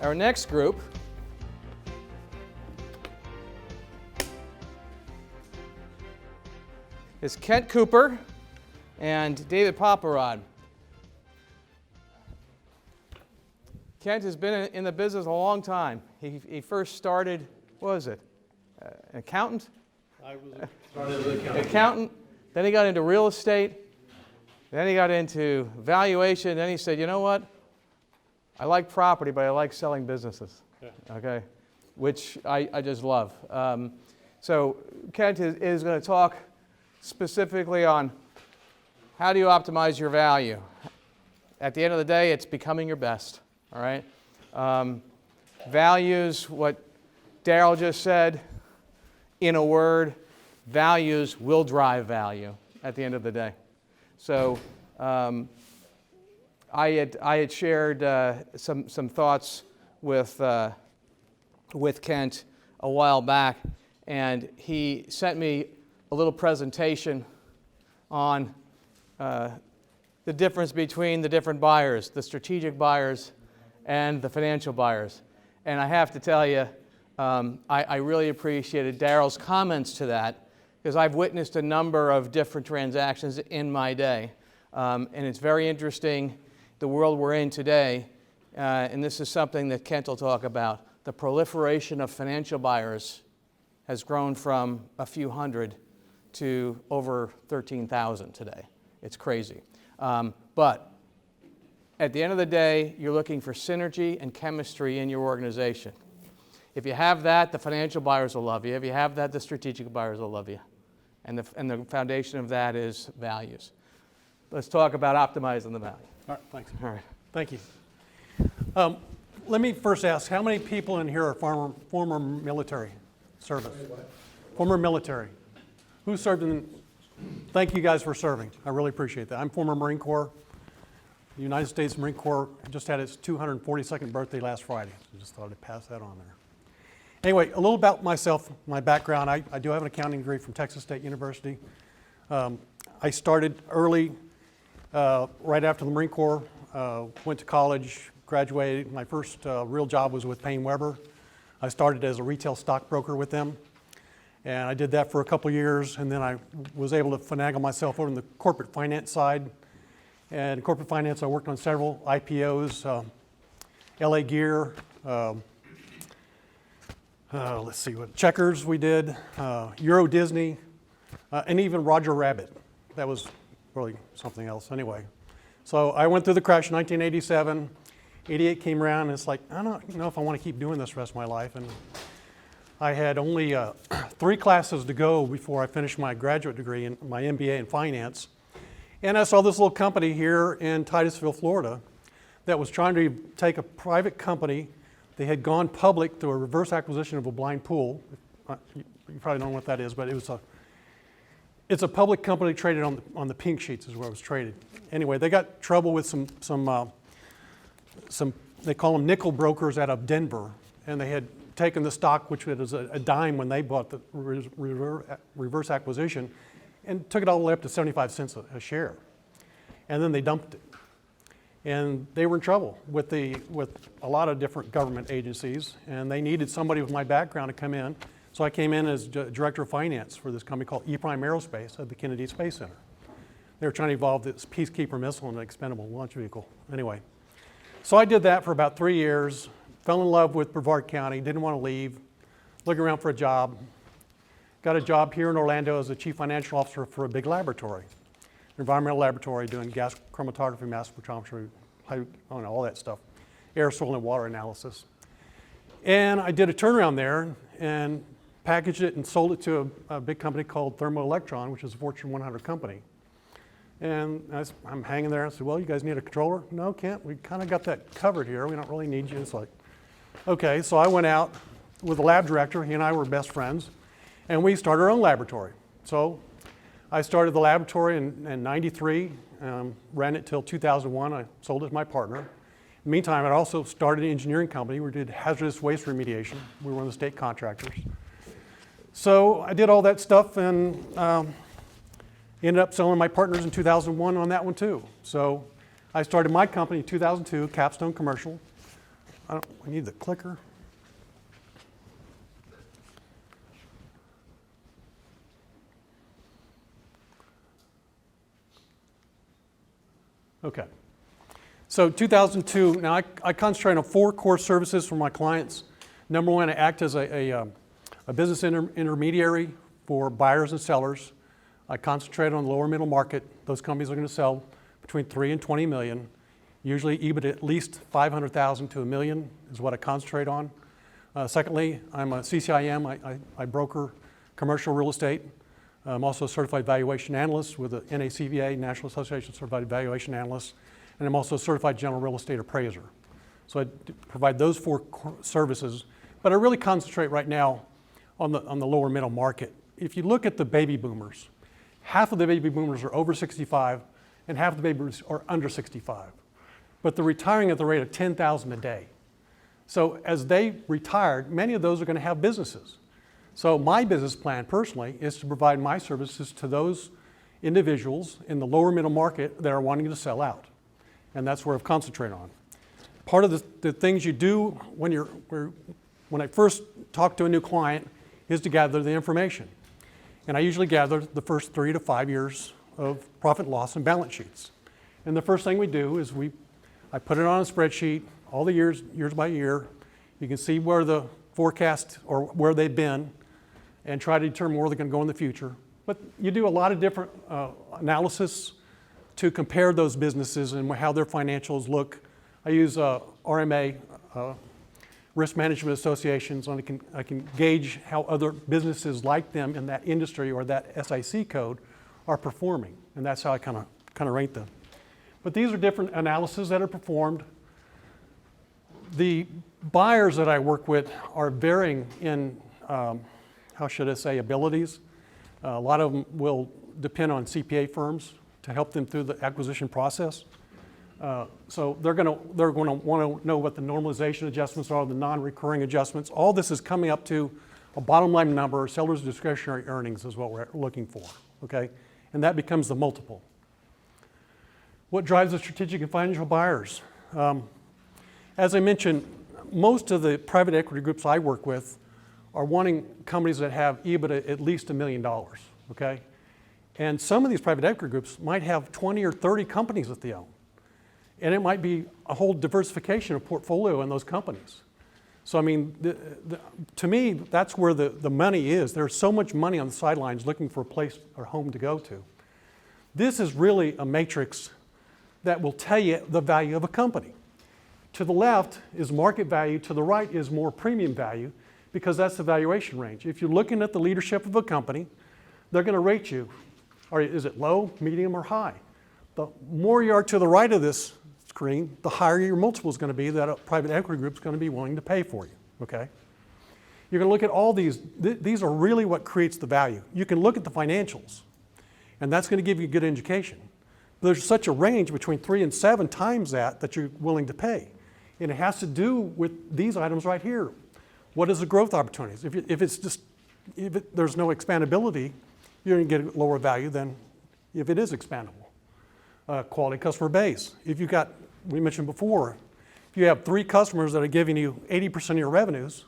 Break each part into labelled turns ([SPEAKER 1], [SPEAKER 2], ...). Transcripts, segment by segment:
[SPEAKER 1] Our next group is Kent Cooper and David Poparad. Kent has been in the business a long time. He first started, what was it, an accountant?
[SPEAKER 2] I started as an accountant.
[SPEAKER 1] Accountant, then he got into real estate, then he got into valuation, then he said, you know what, I like property, but I like selling businesses, okay, which I just love. So Kent is going to talk specifically on how do you optimize your value. At the end of the day, it's becoming your best, all right? Values, what Daryl just said, in a word, values will drive value at the end of the day. So I had shared some thoughts with Kent a while back, and he sent me a little presentation on the difference between the different buyers, the strategic buyers and the financial buyers. And I have to tell you, I really appreciated Daryl's comments to that, because I've witnessed a number of different transactions in my day. And it's very interesting, the world we're in today, and this is something that Kent will talk about. The proliferation of financial buyers has grown from a few hundred to over 13,000 today. It's crazy. But at the end of the day, you're looking for synergy and chemistry in your organization. If you have that, the financial buyers will love you. If you have that, the strategic buyers will love you. And the foundation of that is values. Let's talk about optimizing the value.
[SPEAKER 2] All right, thanks.
[SPEAKER 1] All right.
[SPEAKER 2] Thank you. Let me first ask, how many people in here are former military service? Former military. Who served in? Thank you guys for serving. I really appreciate that. I'm former Marine Corps. The United States Marine Corps just had its 242nd birthday last Friday. So just thought I'd pass that on there. Anyway, a little about myself, my background. I do have an accounting degree from Texas State University. I started early, right after the Marine Corps, went to college, graduated. My first real job was with Payne Weber. I started as a retail stockbroker with them. And I did that for a couple of years, and then I was able to finagle myself over in the corporate finance side. And in corporate finance, I worked on several IPOs, LA Gear, let's see, what Checkers we did, Euro Disney, and even Roger Rabbit. That was really something else anyway. So I went through the crash in 1987. 88 came around, and it's like, I don't know if I want to keep doing this the rest of my life. And I had only 3 classes to go before I finished my graduate degree in my MBA in finance. And I saw this little company here in Titusville, Florida, that was trying to take a private company. They had gone public through a reverse acquisition of a blind pool. You probably don't know what that is, but it's a public company traded on the pink sheets is where it was traded. Anyway, they got trouble with some they call them nickel brokers out of Denver, and they had taken the stock, which was a dime when they bought the reverse acquisition, and took it all the way up to 75 cents a share. And then they dumped it. And they were in trouble with a lot of different government agencies, and they needed somebody with my background to come in. So I came in as director of finance for this company called E-Prime Aerospace at the Kennedy Space Center. They were trying to evolve this Peacekeeper missile into an expendable launch vehicle. Anyway, so I did that for about 3 years. Fell in love with Brevard County, didn't want to leave, looking around for a job. Got a job here in Orlando as a chief financial officer for a big laboratory, environmental laboratory doing gas chromatography, mass spectrometry, all that stuff, air, soil, and water analysis. And I did a turnaround there and packaged it and sold it to a big company called Thermoelectron, which is a Fortune 100 company. And I'm hanging there. I said, well, you guys need a controller? No, Kent, we kind of got that covered here. We don't really need you. It's like, okay. So I went out with the lab director. He and I were best friends. And we started our own laboratory. So I started the laboratory in 93, ran it till 2001. I sold it to my partner. In the meantime, I also started an engineering company. We did hazardous waste remediation. We were one of the state contractors. So I did all that stuff and ended up selling my partners in 2001 on that one too. So I started my company in 2002, Capstone Commercial. we need the clicker. Okay. So 2002, now I concentrate on 4 core services for my clients. Number one, I act as a business intermediary for buyers and sellers. I concentrate on the lower middle market. Those companies are going to sell between 3 and 20 million. Usually EBITDA at least 500,000 to $1 million is what I concentrate on. Secondly, I'm a CCIM. I broker commercial real estate. I'm also a certified valuation analyst with the NACVA, National Association of Certified Valuation Analysts, and I'm also a certified general real estate appraiser. So I provide those 4 services, but I really concentrate right now on the lower middle market. If you look at the baby boomers, half of the baby boomers are over 65 and half of the baby boomers are under 65. But they're retiring at the rate of 10,000 a day. So as they retired, many of those are going to have businesses. So my business plan personally is to provide my services to those individuals in the lower middle market that are wanting to sell out. And that's where I've concentrated on. Part of the things you do when I first talk to a new client is to gather the information. And I usually gather the first 3 to 5 years of profit and loss and balance sheets. And the first thing we do is I put it on a spreadsheet, all the years by year. You can see where the forecast or where they've been and try to determine where they're going to go in the future. But you do a lot of different analysis to compare those businesses and how their financials look. I use RMA, Risk Management Associations, and I can gauge how other businesses like them in that industry or that SIC code are performing. And that's how I kind of rate them. But these are different analyses that are performed. The buyers that I work with are varying in, how should I say, abilities. A lot of them will depend on CPA firms to help them through the acquisition process. So they're going to want to know what the normalization adjustments are, the non-recurring adjustments. All this is coming up to a bottom line number. Seller's discretionary earnings is what we're looking for, okay? And that becomes the multiple. What drives the strategic and financial buyers? As I mentioned, most of the private equity groups I work with are wanting companies that have EBITDA at least $1 million, okay? And some of these private equity groups might have 20 or 30 companies that they own. And it might be a whole diversification of portfolio in those companies. So I mean, to me, that's where the money is. There's so much money on the sidelines looking for a place or home to go to. This is really a matrix that will tell you the value of a company. To the left is market value, to the right is more premium value, because that's the valuation range. If you're looking at the leadership of a company, they're going to rate you. Or is it low, medium, or high? The more you are to the right of this screen, the higher your multiple is going to be that a private equity group is going to be willing to pay for you, okay? You're going to look at all these. These are really what creates the value. You can look at the financials, and that's going to give you a good indication. But there's such a range between 3 and 7 times that you're willing to pay. And it has to do with these items right here. What is the growth opportunities? If there's no expandability, you're going to get a lower value than if it is expandable. Quality customer base. If you've got, we mentioned before, if you have 3 customers that are giving you 80% of your revenues,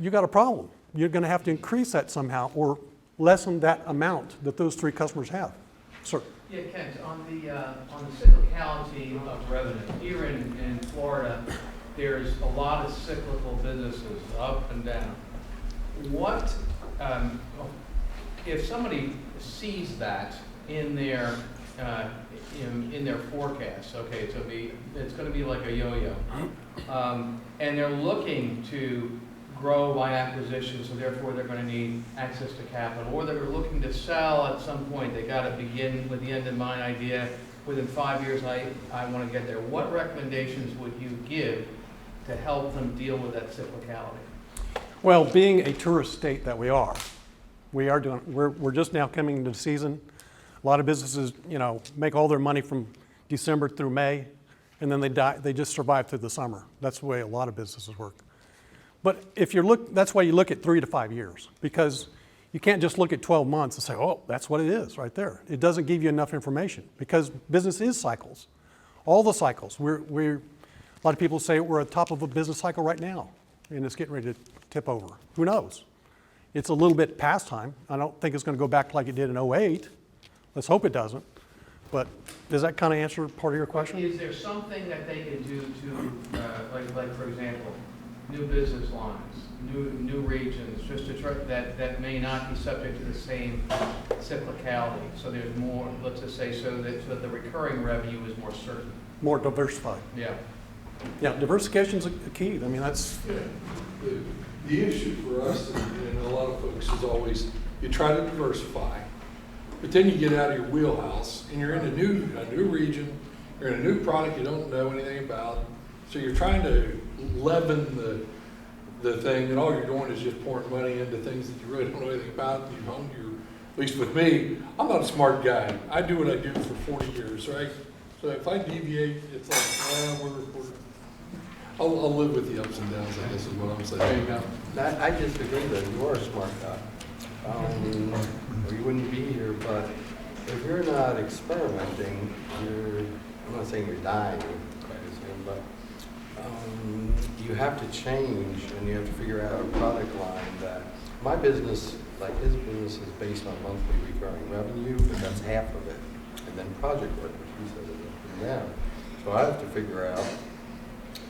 [SPEAKER 2] you got a problem. You're going to have to increase that somehow or lessen that amount that those 3 customers have. Sir.
[SPEAKER 1] Yeah, Kent, on the cyclicality of revenue, here in Florida, there's a lot of cyclical businesses up and down. What, if somebody sees that in their forecast, okay, it's going to be like a yo-yo, and they're looking to grow by acquisition, so therefore they're going to need access to capital, or they're looking to sell at some point. They got to begin with the end in mind idea. Within 5 years, I want to get there. What recommendations would you give to help them deal with that cyclicality?
[SPEAKER 2] Well, being a tourist state that we're just now coming into the season. A lot of businesses, make all their money from December through May, and then they just survive through the summer. That's the way a lot of businesses work. But that's why you look at 3 to 5 years, because you can't just look at 12 months and say, oh, that's what it is right there. It doesn't give you enough information, because business is cycles. All the cycles. A lot of people say we're at the top of a business cycle right now, and it's getting ready to tip over. Who knows? It's a little bit past time. I don't think it's going to go back like it did in '08. Let's hope it doesn't. But does that kind of answer part of your question?
[SPEAKER 1] Is there something that they can do to, like for example, new business lines, new regions, just to try, that may not be subject to the same cyclicality? So there's more, let's just say, so that the recurring revenue is more certain.
[SPEAKER 2] More diversified.
[SPEAKER 1] Yeah.
[SPEAKER 2] Yeah, diversification's a key. I mean, that's...
[SPEAKER 3] Yeah. The issue for us and a lot of folks is always, you try to diversify, but then you get out of your wheelhouse and you're in a new region, you're in a new product you don't know anything about. So you're trying to leaven the thing, and all you're doing is just pouring money into things that you really don't know anything about. At least with me, I'm not a smart guy. I do what I do for 40 years, right? So if I deviate, it's like, I'll live with the ups and downs, I guess is what I'm saying.
[SPEAKER 1] There you go.
[SPEAKER 4] I disagree that you are a smart guy. Or you wouldn't be here, but if you're not experimenting, I'm not saying you're dying, quite as soon, but you have to change and you have to figure out a product line that, my business, like his business, is based on monthly recurring revenue, but that's half of it. And then project work, which he said is up and down. So I have to figure out,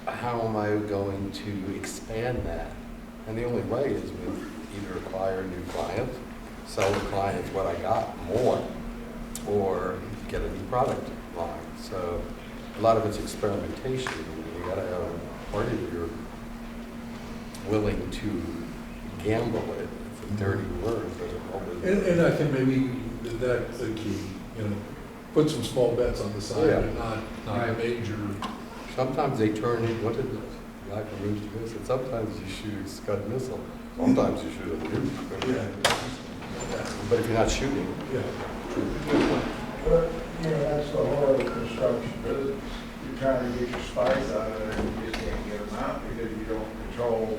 [SPEAKER 4] how am I going to expand that? And the only way is with either acquire new clients, sell the clients what I got more, or get a new product line. So a lot of it's experimentation. You gotta have a party that you're willing to gamble it. It's a dirty word, but
[SPEAKER 3] And I think maybe that's the key, put some small bets on the side,
[SPEAKER 4] Yeah.
[SPEAKER 3] and not a major.
[SPEAKER 4] sometimes they turn in, what did the guy from Rooster Teeth said, sometimes you shoot a Scud missile, sometimes you shoot a nuke. But if you're not shooting,
[SPEAKER 3] Yeah.
[SPEAKER 5] But, that's the whole construction business. You're trying to get your spikes out of there, and you just can't get them out because you don't control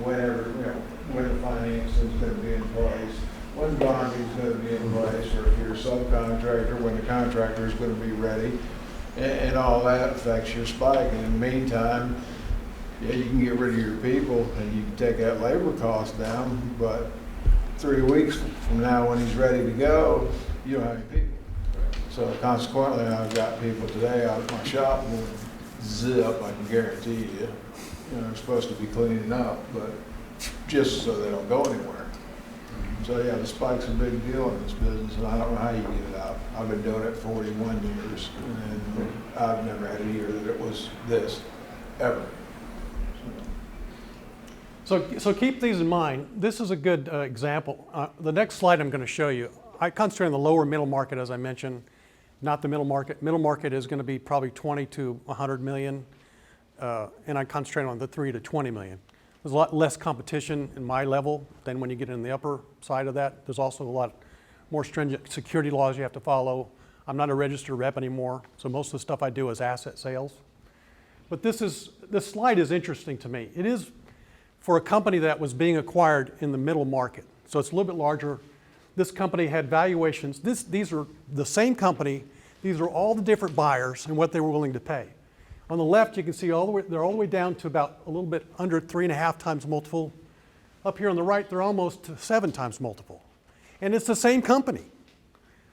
[SPEAKER 5] whenever, when the financing's gonna be in place, when bonding's gonna be in place, or if you're a subcontractor, when the contractor's gonna be ready. And all that affects your spike. And in the meantime, yeah, you can get rid of your people and you can take that labor cost down, but 3 weeks from now, when he's ready to go, you don't have any people. So consequently, I've got people today out at my shop and zip, I can guarantee you. They're supposed to be cleaning up, but just so they don't go anywhere. So yeah, the spike's a big deal in this business, and I don't know how you get it out. I've been doing it 41 years, and I've never had a year that it was this, ever.
[SPEAKER 2] So keep these in mind. This is a good example. The next slide I'm going to show you, I concentrate on the lower middle market, as I mentioned, not the middle market. Middle market is going to be probably 20 to 100 million, and I concentrate on the 3 to 20 million. There's a lot less competition in my level than when you get in the upper side of that. There's also a lot more stringent security laws you have to follow. I'm not a registered rep anymore, so most of the stuff I do is asset sales. But this slide is interesting to me. It is for a company that was being acquired in the middle market. So it's a little bit larger. This company had valuations. These are the same company. These are all the different buyers and what they were willing to pay. On the left, you can see they're all the way down to about a little bit under 3.5 times multiple. Up here on the right, they're almost to 7 times multiple. And it's the same company.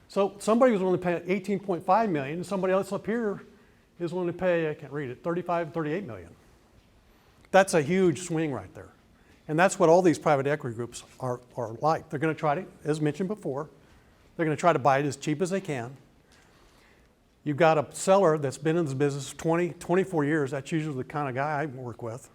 [SPEAKER 2] So somebody was willing to pay 18.5 million, and somebody else up here is willing to pay, I can't read it, 35, 38 million. That's a huge swing right there. And that's what all these private equity groups are like. They're going to try to, as mentioned before, they're going to try to buy it as cheap as they can. You've got a seller that's been in this business 20, 24 years. That's usually the kind of guy I work with.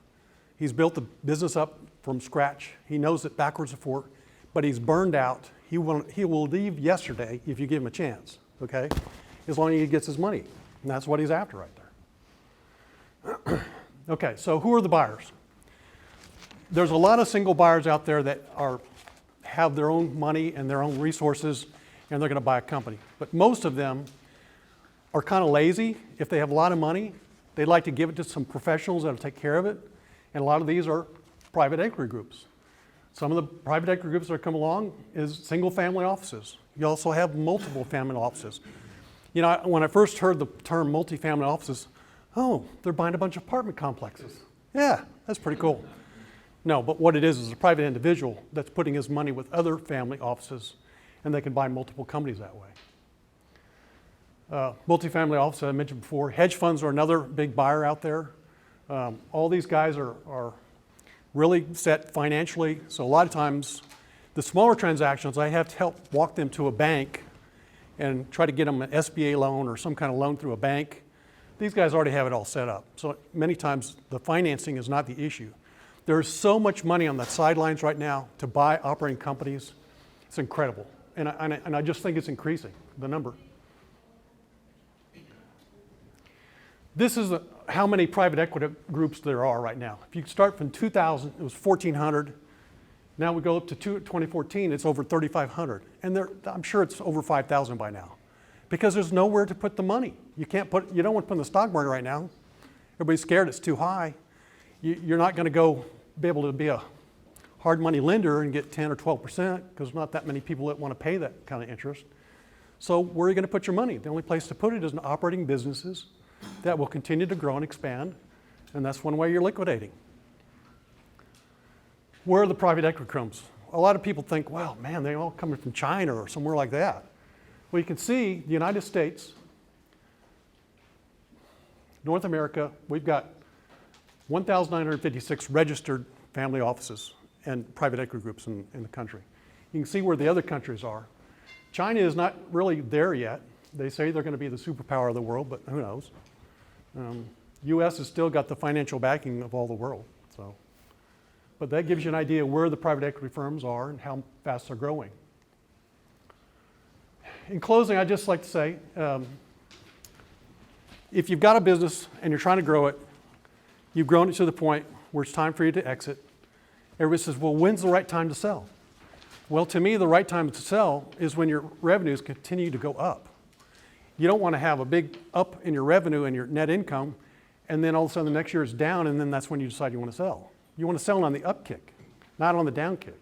[SPEAKER 2] He's built the business up from scratch. He knows it backwards and forward, but he's burned out. He will leave yesterday if you give him a chance, okay? As long as he gets his money. And that's what he's after right there. Okay, so who are the buyers? There's a lot of single buyers out there that have their own money and their own resources, and they're going to buy a company. But most of them are kind of lazy. If they have a lot of money, they'd like to give it to some professionals that'll take care of it. And a lot of these are private equity groups. Some of the private equity groups that come along is single family offices. You also have multiple family offices. When I first heard the term multifamily offices, Oh, they're buying a bunch of apartment complexes. Yeah, that's pretty cool. No, but what it is a private individual that's putting his money with other family offices, and they can buy multiple companies that way. Multifamily office, I mentioned before. Hedge funds are another big buyer out there. All these guys are really set financially, so a lot of times the smaller transactions, I have to help walk them to a bank and try to get them an SBA loan or some kind of loan through a bank. These guys already have it all set up. So many times the financing is not the issue. There's so much money on the sidelines right now to buy operating companies. It's incredible. And I just think it's increasing, the number. This is how many private equity groups there are right now. If you start from 2000, it was 1,400. Now we go up to 2014, it's over 3,500. And I'm sure it's over 5,000 by now. Because there's nowhere to put the money. You don't want to put in the stock market right now. Everybody's scared it's too high. You're not going to be able to be a hard money lender and get 10 or 12% because there's not that many people that want to pay that kind of interest. So where are you going to put your money? The only place to put it is in operating businesses that will continue to grow and expand, and that's one way you're liquidating. Where are the private equity firms? A lot of people think, well, man, they're all coming from China or somewhere like that. Well, you can see the United States, North America, we've got 1,956 registered family offices and private equity groups in the country. You can see where the other countries are. China is not really there yet. They say they're going to be the superpower of the world, but who knows? U.S. has still got the financial backing of all the world. So, but that gives you an idea where the private equity firms are and how fast they're growing. In closing, I'd just like to say, if you've got a business and you're trying to grow it, you've grown it to the point where it's time for you to exit. Everybody says, well, when's the right time to sell? Well, to me, the right time to sell is when your revenues continue to go up. You don't want to have a big up in your revenue and your net income, and then all of a sudden the next year is down, and then that's when you decide you want to sell. You want to sell on the up kick, not on the down kick,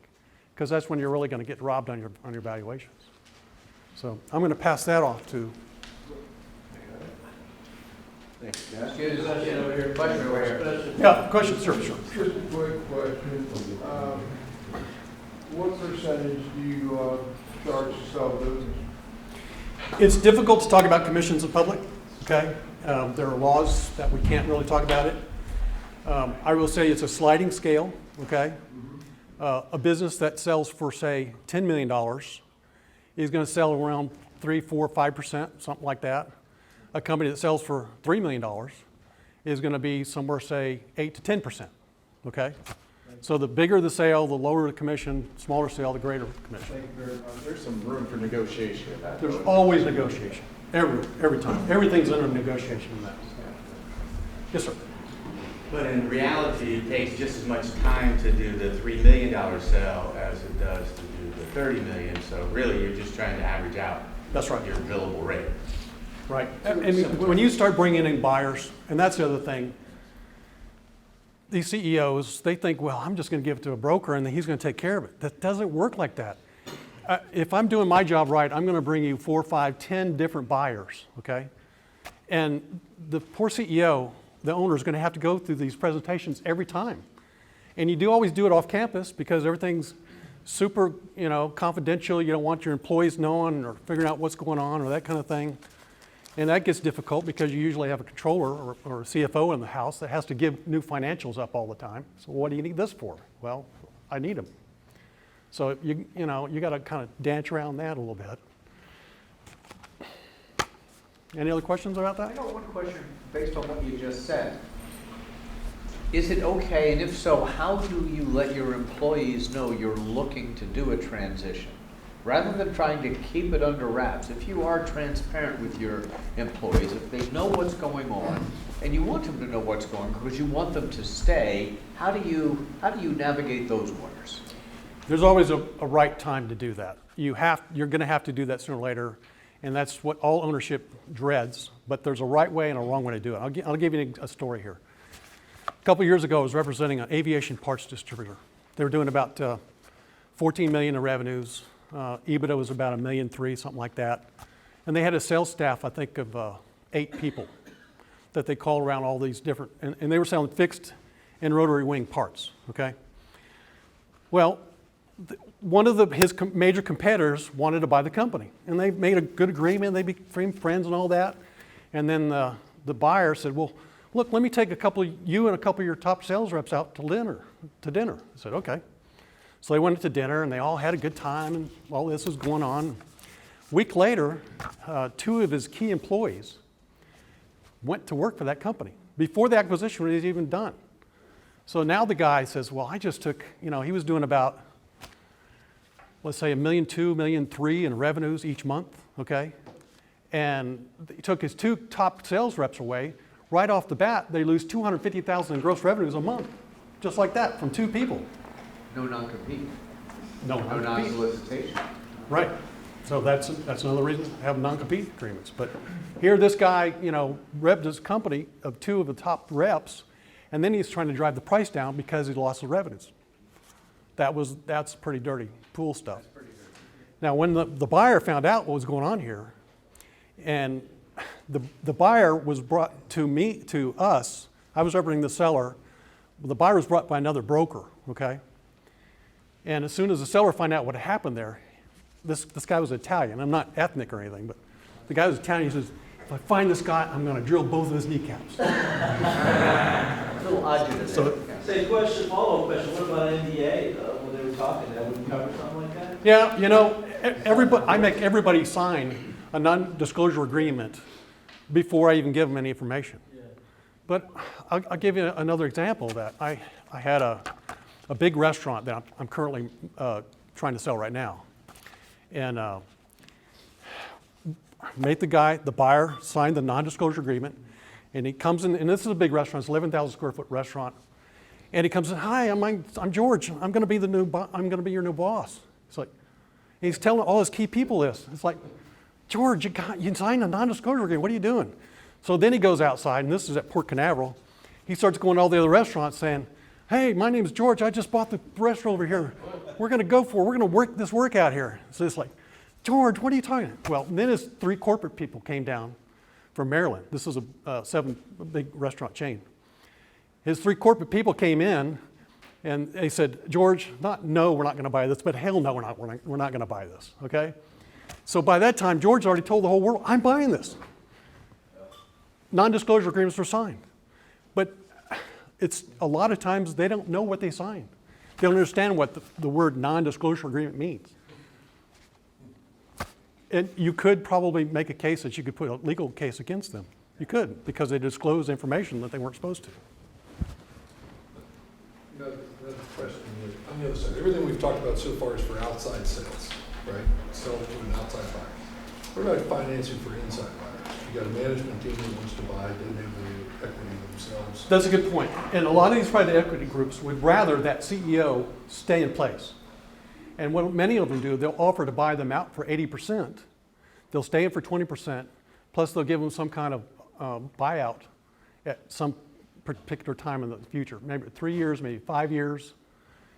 [SPEAKER 2] because that's when you're really going to get robbed on your valuations. So I'm going to pass that off to.
[SPEAKER 6] Excuse us, question over here.
[SPEAKER 2] Yeah, question, sure.
[SPEAKER 5] Just a quick question. What percentage do you charge to sell business?
[SPEAKER 2] It's difficult to talk about commissions in public, okay? There are laws that we can't really talk about it. I will say it's a sliding scale, okay? A business that sells for, say, $10 million is going to sell around 3, 4, 5%, something like that. A company that sells for $3 million is going to be somewhere, say, 8 to 10%, okay? So the bigger the sale, the lower the commission, smaller sale, the greater commission.
[SPEAKER 5] Thank you very much. There's some room for negotiation in that.
[SPEAKER 2] There's always negotiation, every time. Everything's under negotiation in that. Yes, sir.
[SPEAKER 7] But in reality, it takes just as much time to do the $3 million sale as it does to do the $30 million. So really, you're just trying to average out
[SPEAKER 2] That's right.
[SPEAKER 7] your billable rate.
[SPEAKER 2] Right. And when you start bringing in buyers, and that's the other thing, these CEOs, they think, well, I'm just going to give it to a broker and then he's going to take care of it. That doesn't work like that. If I'm doing my job right, I'm going to bring you 4, 5, 10 different buyers, okay? And the poor CEO, the owner, is going to have to go through these presentations every time. And you always do it off campus because everything's super, confidential. You don't want your employees knowing or figuring out what's going on or that kind of thing. And that gets difficult because you usually have a controller or a CFO in the house that has to give new financials up all the time. So what do you need this for? Well, I need them. So you got to kind of dance around that a little bit. Any other questions about
[SPEAKER 6] I
[SPEAKER 2] that?
[SPEAKER 6] got one question based on what you just said. Is it okay, and if so, how do you let your employees know you're looking to do a transition? Rather than trying to keep it under wraps, if you are transparent with your employees, if they know what's going on, and you want them to know what's going on because you want them to stay, how do you navigate those waters?
[SPEAKER 2] There's always a right time to do that. You're going to have to do that sooner or later, and that's what all ownership dreads, but there's a right way and a wrong way to do it. I'll give you a story here. A couple years ago, I was representing an aviation parts distributor. They were doing about $14 million in revenues. EBITDA was about $1.3 million, something like that. And they had a sales staff, I think, of 8 people. that they called around all these different, and they were selling fixed and rotary wing parts, okay? Well, one of his major competitors wanted to buy the company, and they made a good agreement, they became friends and all that, and then the buyer said, well, look, let me take you and a couple of your top sales reps out to dinner. I said, okay. So they went to dinner, and they all had a good time, and all this was going on. A week later, 2 of his key employees went to work for that company before the acquisition was even done. So now the guy says, well, I just took, he was doing about, let's say $1.2 million, $1.3 million in revenues each month, okay? And he took his 2 top sales reps away. Right off the bat, they lose $250,000 in gross revenues a month, just like that, from 2 people.
[SPEAKER 6] No non-compete.
[SPEAKER 2] No non-compete.
[SPEAKER 6] Non-solicitation.
[SPEAKER 2] Right. So that's another reason to have non-compete agreements. But here this guy, repped his company of 2 of the top reps, and then he's trying to drive the price down because he lost the revenues. That's pretty dirty pool stuff. Now, when the buyer found out what was going on here, and the buyer was brought to us, I was representing the seller, the buyer was brought by another broker, okay? And as soon as the seller found out what had happened there, this guy was Italian. I'm not ethnic or anything, but the guy was Italian. He says, if I find this guy, I'm going to drill both of his kneecaps.
[SPEAKER 6] A little odd.
[SPEAKER 2] So,
[SPEAKER 8] Say, follow-up question, what about NDA, when they were talking, that would cover something like that?
[SPEAKER 2] yeah, I make everybody sign a non-disclosure agreement before I even give them any information.
[SPEAKER 8] Yeah.
[SPEAKER 2] But I'll give you another example of that. I had a big restaurant that I'm currently trying to sell right now. And made the buyer sign the non-disclosure agreement, and he comes in, and this is a big restaurant, it's an 11,000 square foot restaurant, and he comes in, hi, I'm George, I'm going to be your new boss. It's like, he's telling all his key people this. It's like, George, you signed a non-disclosure agreement, what are you doing? So then he goes outside, and this is at Port Canaveral. He starts going to all the other restaurants saying, hey, my name's George, I just bought the restaurant over here. We're going to work this work out here. So it's like, George, what are you talking about? Well, then his 3 corporate people came down from Maryland. This is a big restaurant chain. His 3 corporate people came in, and they said, George, no, we're not going to buy this, but hell no, we're not going to buy this, okay? So by that time, George already told the whole world, I'm buying this. Non-disclosure agreements were signed. But it's a lot of times they don't know what they signed. They don't understand what the word non-disclosure agreement means. And you could probably make a case that you could put a legal case against them. You could, because they disclosed information that they weren't supposed to.
[SPEAKER 3] Another question on the other side. Everything we've talked about so far is for outside sales, right? Sell to an outside buyer. What about financing for inside buyers? You got a management team that wants to buy, didn't have the equity themselves.
[SPEAKER 2] That's a good point. And a lot of these private equity groups would rather that CEO stay in place. And what many of them do, they'll offer to buy them out for 80%. They'll stay in for 20%, plus they'll give them some kind of buyout at some particular time in the future. Maybe 3 years, maybe 5 years,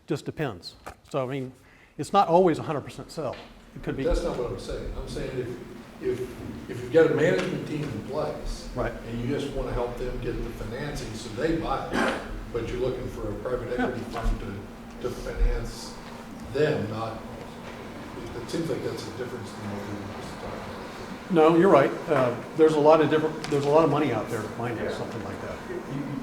[SPEAKER 2] just depends. So, I mean, it's not always 100% sell. It could be.
[SPEAKER 3] That's not what I'm saying. I'm saying if you've got a management team in place,
[SPEAKER 2] right,
[SPEAKER 3] and you just want to help them get the financing so they buy it, but you're looking for a private equity firm to finance them, not, it seems like that's a difference than what we were just talking about.
[SPEAKER 2] No, you're right. There's a lot of money out there to finance something like that.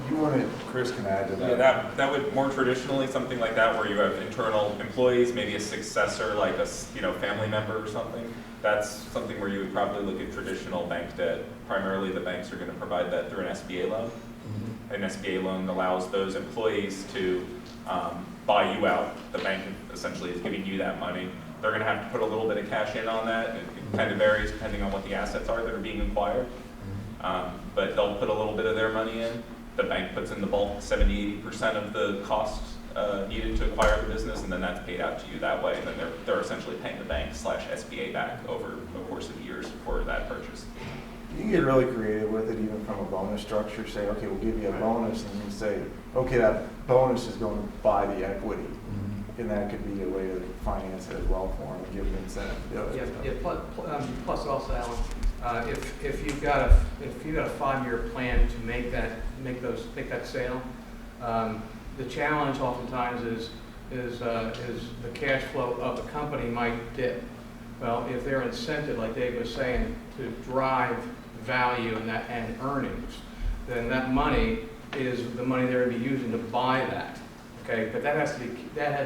[SPEAKER 5] You want to, Chris can add to that.
[SPEAKER 9] Yeah, that would more traditionally something like that where you have internal employees, maybe a successor like a family member or something. That's something where you would probably look at traditional bank debt. Primarily, the banks are going to provide that through an SBA loan. Mm-hmm. An SBA loan allows those employees to buy you out. The bank essentially is giving you that money. They're going to have to put a little bit of cash in on that. It kind of varies depending on what the assets are that are being acquired. But they'll put a little bit of their money in. The bank puts in the bulk, 70-80% of the costs needed to acquire the business, and then that's paid out to you that way. And then they're essentially paying the bank / SBA back over the course of years for that purchase.
[SPEAKER 5] You can get really creative with it, even from a bonus structure. Say, okay, we'll give you a bonus, and you say, okay, that bonus is going to buy the equity. And that could be a way to finance it as well for them and give them incentive to do it.
[SPEAKER 6] Plus also, Alan,
[SPEAKER 1] if you've got a 5-year plan to make that sale, the challenge oftentimes is the cash flow of the company might dip. Well, if they're incented, like Dave was saying, to drive value and earnings, then that money is the money they're going to be using to buy that. Okay, but that has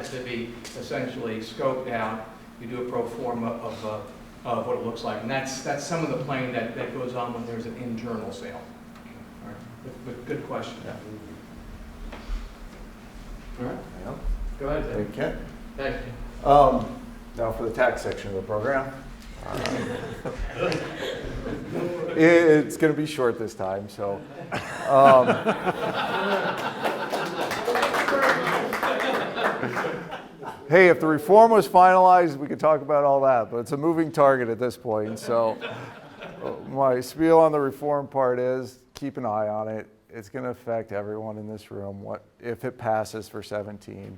[SPEAKER 1] to be essentially scoped out. You do a pro forma of what it looks like, and that's some of the planning that goes on when there's an internal sale. All right, but good question.
[SPEAKER 5] Yeah.
[SPEAKER 1] All right,
[SPEAKER 5] Yeah.
[SPEAKER 1] go ahead, Dave.
[SPEAKER 5] Hey, Kent.
[SPEAKER 1] Thank you.
[SPEAKER 5] Now for the tax section of the program. It's going to be short this time, so. Hey, if the reform was finalized, we could talk about all that, but it's a moving target at this point. So my spiel on the reform part is keep an eye on it. It's going to affect everyone in this room. What if it passes for 17?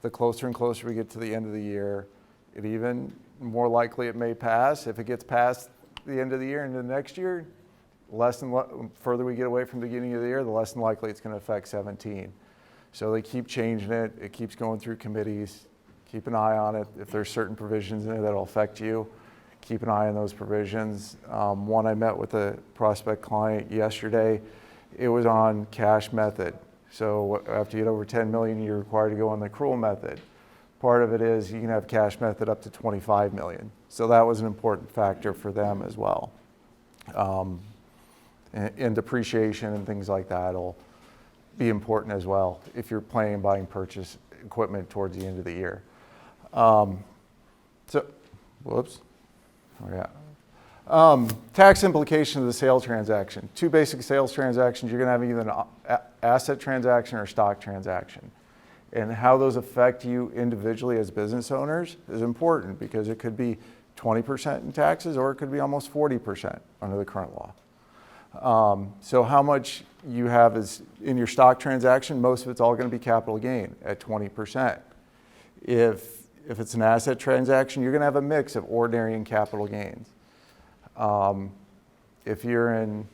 [SPEAKER 5] The closer and closer we get to the end of the year, it even more likely it may pass. If it gets past the end of the year into the next year, further we get away from the beginning of the year, the less than likely it's going to affect 17. So they keep changing it. It keeps going through committees. Keep an eye on it. If there's certain provisions in there that'll affect you, keep an eye on those provisions. One, I met with a prospect client yesterday. It was on cash method. So after you get over 10 million, you're required to go on the accrual method. Part of it is you can have cash method up to 25 million. So that was an important factor for them as well. And depreciation and things like that will be important as well if you're planning on buying purchase equipment towards the end of the year. Tax implication of the sale transaction. Two basic sales transactions. You're going to have either an asset transaction or a stock transaction. And how those affect you individually as business owners is important because it could be 20% in taxes or it could be almost 40% under the current law. So how much you have is in your stock transaction, most of it's all going to be capital gain at 20%. If it's an asset transaction, you're going to have a mix of ordinary and capital gains. If you're in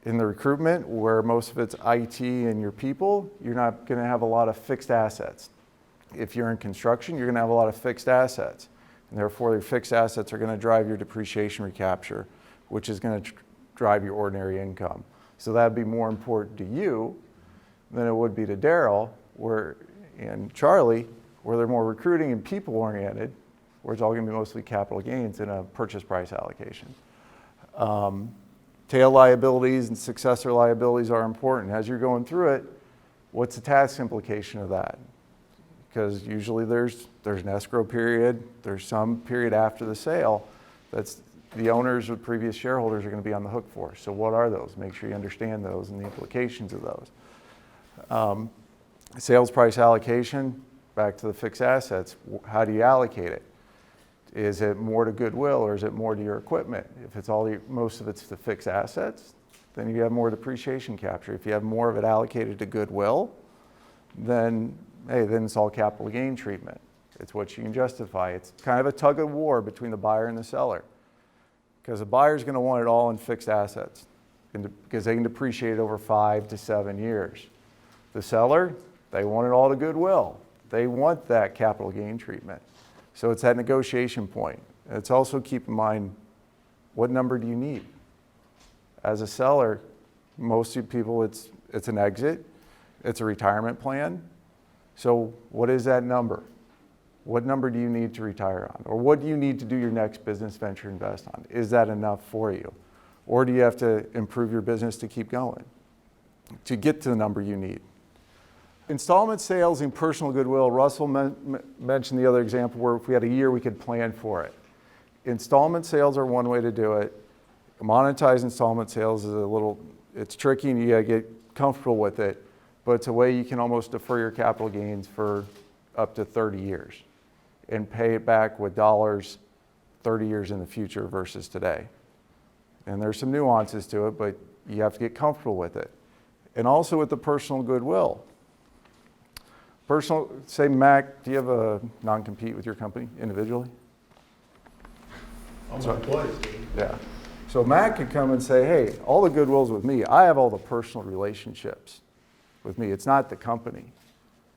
[SPEAKER 5] the recruitment where most of it's IT and your people, you're not going to have a lot of fixed assets. If you're in construction, you're going to have a lot of fixed assets. And therefore, your fixed assets are going to drive your depreciation recapture, which is going to drive your ordinary income. So that'd be more important to you than it would be to Daryl and Charlie, where they're more recruiting and people oriented, where it's all going to be mostly capital gains in a purchase price allocation. Tail liabilities and successor liabilities are important. As you're going through it, what's the tax implication of that? Because usually there's an escrow period, there's some period after the sale that's the owners or previous shareholders are going to be on the hook for. So what are those? Make sure you understand those and the implications of those. Sales price allocation, back to the fixed assets, how do you allocate it? Is it more to goodwill or is it more to your equipment? If it's most of it's the fixed assets, then you have more depreciation capture. If you have more of it allocated to goodwill, then it's all capital gain treatment. It's what you can justify. It's kind of a tug of war between the buyer and the seller. Because the buyer's going to want it all in fixed assets because they can depreciate it over 5 to 7 years. The seller, they want it all to goodwill. They want that capital gain treatment. So it's that negotiation point. It's also keep in mind, what number do you need? As a seller, most of people, it's an exit, it's a retirement plan. So what is that number? What number do you need to retire on? Or what do you need to do your next business venture invest on? Is that enough for you? Or do you have to improve your business to keep going, to get to the number you need? Installment sales and personal goodwill, Russell mentioned the other example where if we had a year, we could plan for it. Installment sales are one way to do it. Monetized installment sales is it's tricky and you gotta get comfortable with it, but it's a way you can almost defer your capital gains for up to 30 years and pay it back with dollars 30 years in the future versus today. And there's some nuances to it, but you have to get comfortable with it. And also with the personal goodwill. Say, Mac, do you have a non-compete with your company individually?
[SPEAKER 3] I'm employed.
[SPEAKER 5] Yeah.
[SPEAKER 10] So Matt could come and say, hey, all the goodwill's with me. I have all the personal relationships with me. It's not the company.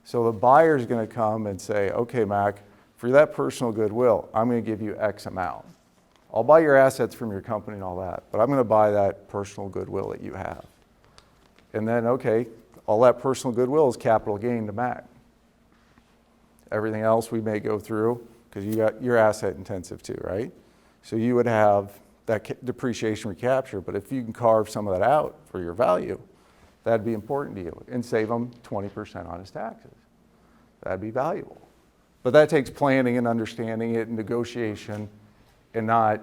[SPEAKER 10] So the buyer's going to come and say, okay, Mac, for that personal goodwill, I'm going to give you X amount. I'll buy your assets from your company and all that, but I'm going to buy that personal goodwill that you have. And then, okay, all that personal goodwill is capital gain to Mac. Everything else we may go through, because you're asset intensive too, right? So you would have that depreciation recapture, but if you can carve some of that out for your value, that'd be important to you, and save him 20% on his taxes. That'd be valuable. But that takes planning and understanding it and negotiation, and not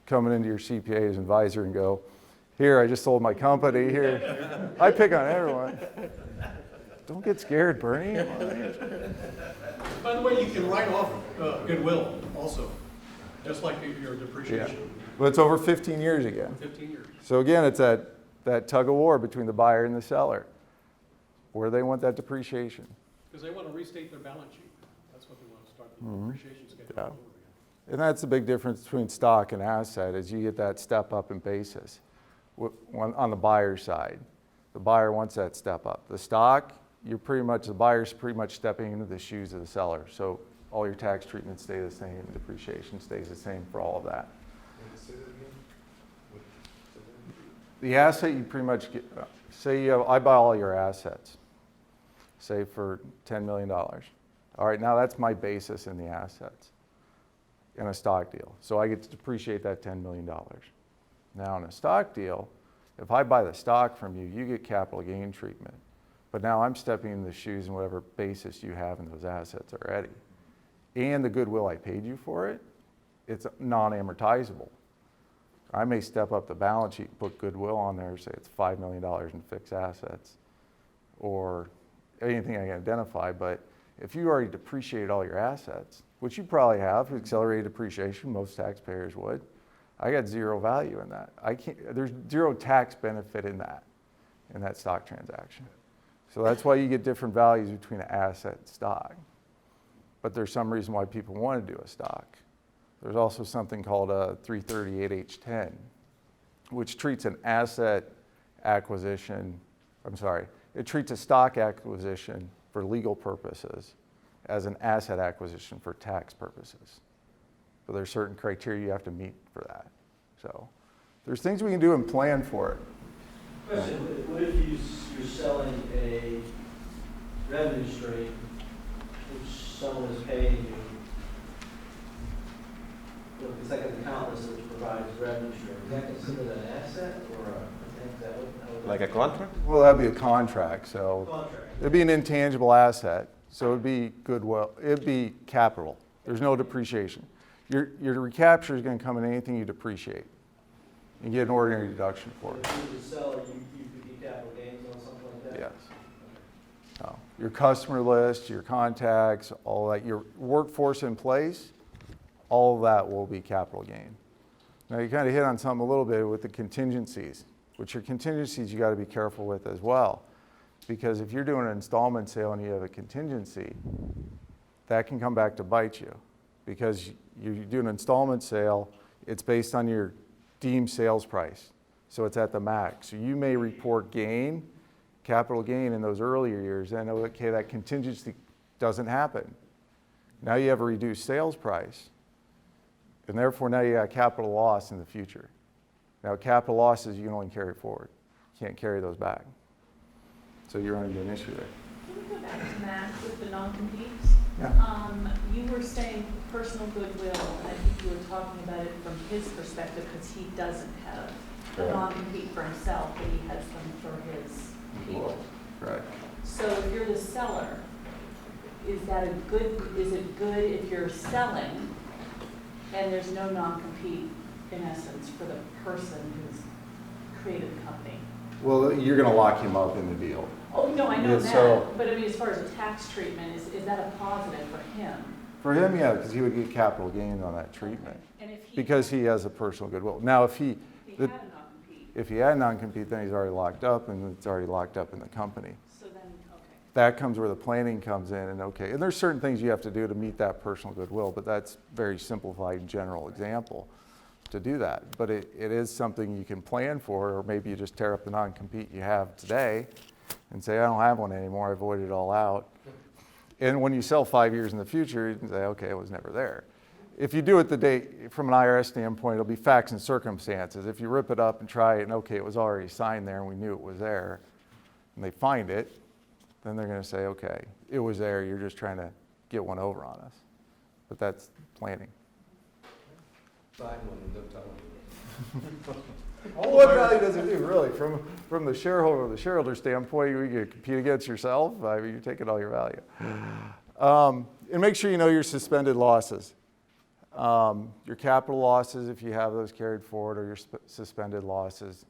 [SPEAKER 10] coming into your CPA's advisor and go, here, I just sold my company, here. I pick on everyone. Don't get scared, Bernie.
[SPEAKER 2] By the way, you can write off goodwill also, just like your depreciation.
[SPEAKER 10] Yeah. But it's over 15 years again.
[SPEAKER 2] 15 years.
[SPEAKER 10] So again, it's that tug of war between the buyer and the seller, where they want that depreciation.
[SPEAKER 2] Because they want to restate their balance sheet. That's what they want to start the depreciation schedule
[SPEAKER 10] Yeah.
[SPEAKER 2] all over again.
[SPEAKER 10] And that's the big difference between stock and asset, is you get that step up in basis on the buyer's side. The buyer wants that step up. The stock, the buyer's pretty much stepping into the shoes of the seller. So all your tax treatments stay the same, depreciation stays the same for all of that. The asset you pretty much get, say I buy all your assets, say for $10 million. All right, now that's my basis in the assets in a stock deal. So I get to depreciate that $10 million. Now in a stock deal, if I buy the stock from you, you get capital gain treatment. But now I'm stepping in the shoes and whatever basis you have in those assets already. And the goodwill I paid you for it, it's non-amortizable. I may step up the balance sheet and put goodwill on there, say it's $5 million in fixed assets or anything I can identify, but if you already depreciated all your assets, which you probably have, accelerated depreciation, most taxpayers would, I got zero value in that. There's zero tax benefit in that stock transaction. So that's why you get different values between an asset and stock. But there's some reason why people want to do a stock. There's also something called a 338H10, which treats an asset acquisition, it treats a stock acquisition for legal purposes as an asset acquisition for tax purposes. So there's certain criteria you have to meet for that. So there's things we can do and plan for it.
[SPEAKER 8] Question, what if you're selling a revenue stream which someone is paying you? It's like an accountant which provides revenue stream. Is that considered an asset or
[SPEAKER 7] Like a contract?
[SPEAKER 10] Well, that'd be a contract, so
[SPEAKER 8] contract?
[SPEAKER 10] it'd be an intangible asset. So it'd be goodwill, it'd be capital. There's no depreciation. Your recapture is going to come in anything you depreciate. You get an ordinary deduction for it.
[SPEAKER 8] If you're the seller, you get capital gains on something like that?
[SPEAKER 10] Yes. No. Your customer list, your contacts, all that, your workforce in place, all of that will be capital gain. Now you kind of hit on something a little bit with the contingencies, which your contingencies you got to be careful with as well. Because if you're doing an installment sale and you have a contingency, that can come back to bite you. Because you do an installment sale, it's based on your deemed sales price. So it's at the max. So you may report gain, capital gain in those earlier years, and okay, that contingency doesn't happen. Now you have a reduced sales price, and therefore now you got capital loss in the future. Now capital losses you can only carry forward. You can't carry those back. So you're running into an issue there.
[SPEAKER 11] Can we go back to Matt with the non-competes?
[SPEAKER 10] Yeah.
[SPEAKER 11] You were saying personal goodwill, and I think you were talking about it from his perspective because he doesn't have a non-compete for himself, but he has them for his people.
[SPEAKER 10] Right.
[SPEAKER 11] So if you're the seller, is it good if you're selling and there's no non-compete in essence for the person who's created the company?
[SPEAKER 10] Well, you're going to lock him up in the deal.
[SPEAKER 11] Oh, no, I know
[SPEAKER 10] Yeah,
[SPEAKER 11] that,
[SPEAKER 10] so-
[SPEAKER 11] but I mean, as far as the tax treatment, is that a positive for him?
[SPEAKER 10] For him, yeah, because he would get capital gain on that treatment.
[SPEAKER 11] And if he,
[SPEAKER 10] Because he has a personal goodwill. Now, if he
[SPEAKER 11] had a non-compete,
[SPEAKER 10] If he had non-compete, then he's already locked up, and it's already locked up in the company.
[SPEAKER 11] so then, okay.
[SPEAKER 10] That comes where the planning comes in, and okay, and there's certain things you have to do to meet that personal goodwill, but that's very simplified general example. to do that. But it is something you can plan for, or maybe you just tear up the non-compete you have today and say, I don't have one anymore, I voided it all out. And when you sell 5 years in the future, you can say, okay, it was never there. If you do it the day, from an IRS standpoint, it'll be facts and circumstances. If you rip it up and try it, and okay, it was already signed there and we knew it was there, and they find it, then they're going to say, okay, it was there, you're just trying to get one over on us. But that's planning.
[SPEAKER 4] Sign one and don't tell them.
[SPEAKER 10] What value does it do, really? From the shareholder standpoint, you compete against yourself. I mean, you're taking all your value. And make sure you know your suspended losses. Your capital losses, if you have those carried forward, or your suspended losses.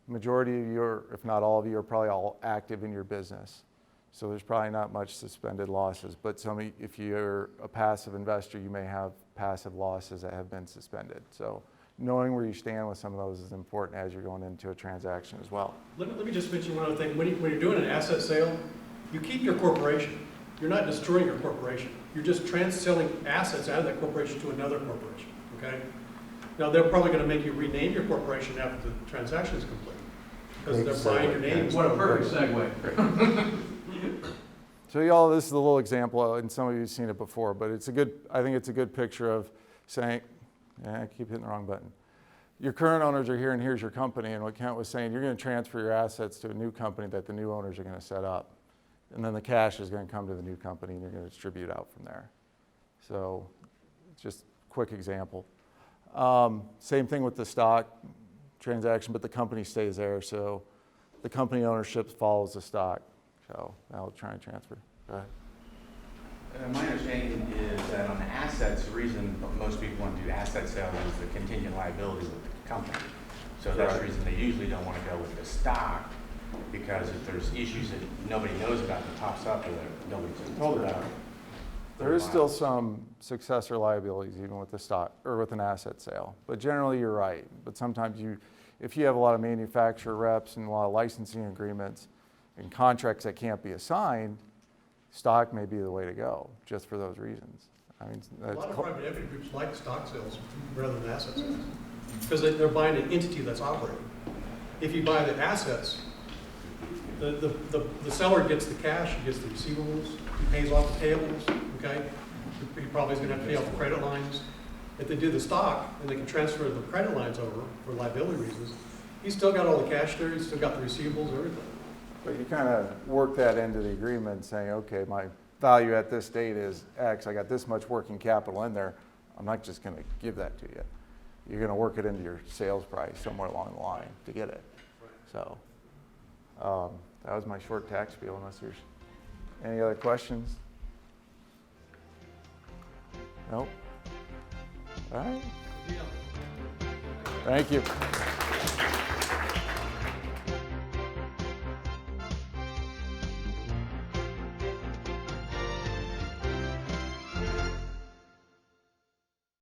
[SPEAKER 10] Majority of you, if not all of you, are probably all active in your business. So there's probably not much suspended losses. But if you're a passive investor, you may have passive losses that have been suspended. So knowing where you stand with some of those is important as you're going into a transaction as well.
[SPEAKER 2] Let me just mention one other thing. When you're doing an asset sale, you keep your corporation. You're not destroying your corporation. You're just selling assets out of that corporation to another corporation, okay? Now, they're probably going to make you rename your corporation after the transaction is complete, because they're buying your name.
[SPEAKER 6] What a perfect segue.
[SPEAKER 10] So y'all, this is a little example, and some of you have seen it before, but I think it's a good picture of saying, I keep hitting the wrong button. Your current owners are here, and here's your company, and what Kent was saying, you're going to transfer your assets to a new company that the new owners are going to set up. And then the cash is going to come to the new company, and you're going to distribute out from there. So just a quick example. Same thing with the stock transaction, but the company stays there, so the company ownership follows the stock. So I'll try and transfer. Go ahead.
[SPEAKER 7] My understanding is that on the assets, the reason most people want to do asset sales is the contingent liability with the company. So that's the reason they usually don't want to go with the stock, because if there's issues that nobody knows about that pops up or that nobody's been told about.
[SPEAKER 10] There is still some successor liabilities even with the stock or with an asset sale, but generally you're right. But sometimes if you have a lot of manufacturer reps and a lot of licensing agreements and contracts that can't be assigned, stock may be the way to go just for those reasons. I mean,
[SPEAKER 2] A lot of private equity groups like stock sales rather than asset sales, because they're buying an entity that's operating. If you buy the assets, the seller gets the cash, he gets the receivables, he pays off the payables, okay? He probably is going to have to pay off the credit lines. If they do the stock and they can transfer the credit lines over for liability reasons, he's still got all the cash there, he's still got the receivables, everything.
[SPEAKER 10] But you kind of work that into the agreement saying, okay, my value at this date is X, I got this much working capital in there, I'm not just going to give that to you. You're going to work it into your sales price somewhere along the line to get it. So that was my short tax spiel, unless there's any other questions? Nope. All right. Thank you.